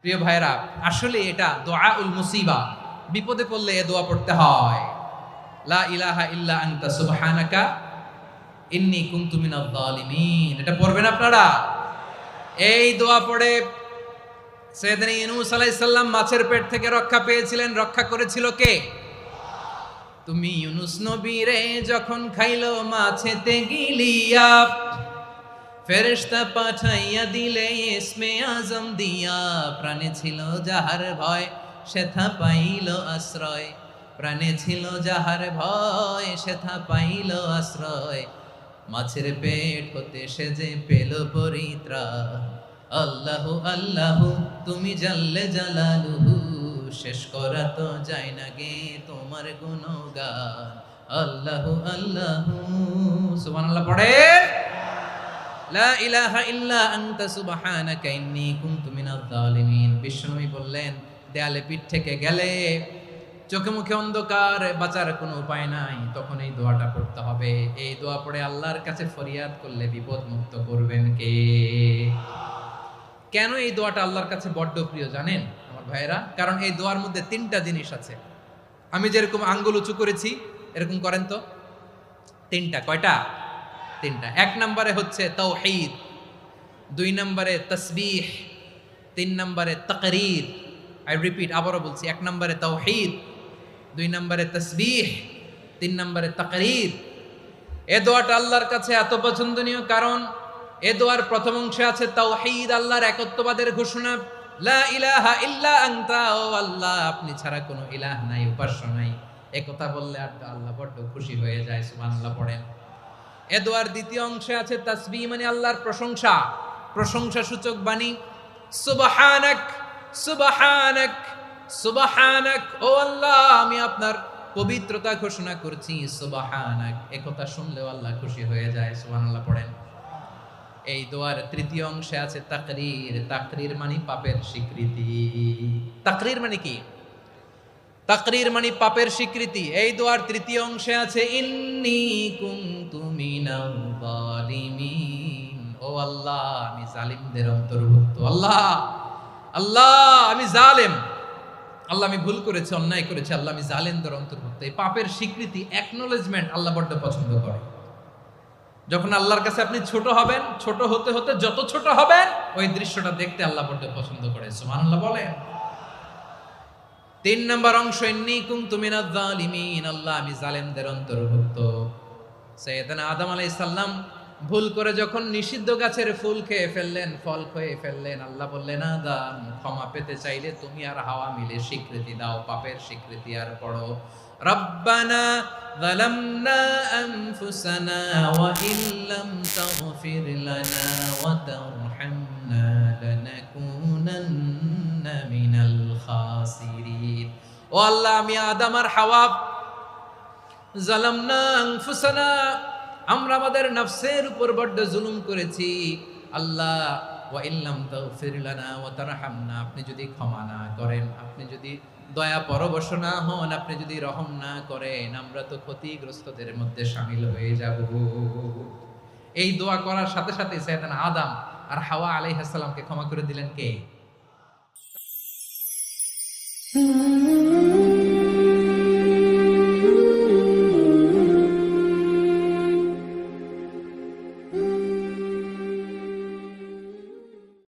প্রিয় ভাইরা, আসলে এটা দুআউল মুসিবা, বিপদে পড়লে এ দোয়া পড়তে হয়। লা ইলাহা ইল্লা আনতা সুবহানাকা ইন্নী কুনতু মিনাজ জালিমিন। এটা পড়বেন আপনারা। এই দোয়া পড়ে সাইয়েদনা ইউনূস আলাইহিস সালাম মাছের পেট থেকে রক্ষা পেয়েছিলেন। রক্ষা করেছিল কে? তুমি ইউনূস নবীরে যখন খাইলো মাছেতে গিলিয়া, ফেরেশতা পাঠাইয়া দিলে ইসমে আজম দিয়া, প্রাণে ছিল যাহার ভয় সেথা পাইল আশ্রয়। প্রাণে ছিল যাহার ভয় সেথা পাইল আশ্রয়। মাছের পেট হতে সে যে পেল পরিত্রাণ। আল্লাহু আল্লাহু তুমি জাল্লে জালালুহু, শেষ করা তো যায় না গে তোমার গুণগান। আল্লাহু আল্লাহু সুবহানাল্লাহ পড়ে। লা ইলাহা ইল্লা আনতা সুবহানাকা ইন্নী কুনতু মিনাজ জালিমিন। বিশ্বনবী বললেন, দেয়ালে পিঠ থেকে গেলে, চোখে মুখে অন্ধকার, বাঁচার কোনো উপায় নাই, তখন এই দোয়াটা পড়তে হবে। এই দোয়া পড়ে আল্লাহর কাছে ফরিয়াদ করলে বিপদ মুক্ত করবেন কে? কেন এই দোয়াটা আল্লাহর কাছে বড্ড প্রিয় জানেন আমার ভাইয়েরা? কারণ এই দোয়ার মধ্যে তিনটা জিনিস আছে। আমি যেরকম আঙ্গুল উঁচু করেছি এরকম করেন তো। তিনটা। কয়টা? তিনটা। এক নম্বরে হচ্ছে তাওহীদ, দুই নম্বরে তাসবিহ, তিন নম্বরে তাকরীর। আই রিপিট, আবারও বলছি, এক নম্বরে তাওহীদ, দুই নম্বরে তাসবিহ, তিন নম্বরে তাকরীর। এ দোয়াটা আল্লাহর কাছে এত পছন্দনীয় কারণ এ দোয়ার প্রথম অংশে আছে তাওহীদ, আল্লাহর একত্ববাদের ঘোষণা। লা ইলাহা ইল্লা আনতা, ও আল্লাহ আপনি ছাড়া কোনো ইলাহ নাই, উপাস্য নাই। এ কথা বললে আর আল্লাহ বড্ড খুশি হয়ে যায়। সুবহানাল্লাহ পড়েন। এ দোয়ার দ্বিতীয় অংশে আছে তাসবিহ, মানে আল্লাহর প্রশংসা, প্রশংসা সূচক বাণী। সুবহানাক সুবহানাক সুবহানাক, ও আল্লাহ আমি আপনার পবিত্রতা ঘোষণা করছি। সুবহানাক, এ কথা শুনলেও আল্লাহ খুশি হয়ে যায়। সুবহানাল্লাহ পড়েন। এই দোয়ার তৃতীয় অংশে আছে তাকরীর, তাকরীর মানে পাপের স্বীকৃতি। তাকরীর মানে কি? তাকরীর মানে পাপের স্বীকৃতি। এই দোয়ার তৃতীয় অংশে আছে ইন্নী কুনতু মিনাল জালিমিন, ও আল্লাহ আমি জালিমদের অন্তর্ভুক্ত। আল্লাহ আল্লাহ আমি জালেম, আল্লাহ আমি ভুল করেছি, অন্যায় করেছি, আল্লাহ আমি জালেমদের অন্তর্ভুক্ত। এই পাপের স্বীকৃতি, অ্যাকনোলেজমেন্ট আল্লাহ বড্ড পছন্দ করে। যখন আল্লাহর কাছে আপনি ছোট হবেন, ছোট হতে হতে যত ছোট হবেন ওই দৃশ্যটা দেখতে আল্লাহ বড্ড পছন্দ করে। সুবহানাল্লাহ বলেন। তিন নম্বর অংশ ইন্নী কুনতু মিনাজ জালিমিন, আল্লাহ আমি জালেমদের অন্তর্ভুক্ত। সাইয়েদনা আদম আলাইহিস সালাম ভুল করে যখন নিষিদ্ধ গাছের ফুল খেয়ে ফেললেন, ফল খেয়ে ফেললেন, আল্লাহ বললেন আদম ক্ষমা পেতে চাইলে তুমি আর হাওয়া মিলে স্বীকৃতি দাও, পাপের স্বীকৃতি আর পড়ো। রব্বানা যালামনা আনফুসানা ওয়া ইল্লাম তাগফির লানা ওয়া তারহামনা লানাকুনান্না মিনাল খাসিরিন। ও আল্লাহ আমি আদম আর হাওয়া যালামনা আনফুসানা, আমরা আমাদের নফসের উপর বড্ড জুলুম করেছি। আল্লাহ ওয়া ইল্লাম তাগফির লানা ওয়া তারহামনা, আপনি যদি ক্ষমা না করেন, আপনি যদি দয়া পরবশ না হন, আপনি যদি রহম না করেন, আমরা তো ক্ষতিগ্রস্তদের মধ্যে শামিল হয়ে যাব। এই দোয়া করার সাথে সাথে সাইয়েদনা আদম আর হাওয়া আলাইহিস সালামকে ক্ষমা করে দিলেন কে?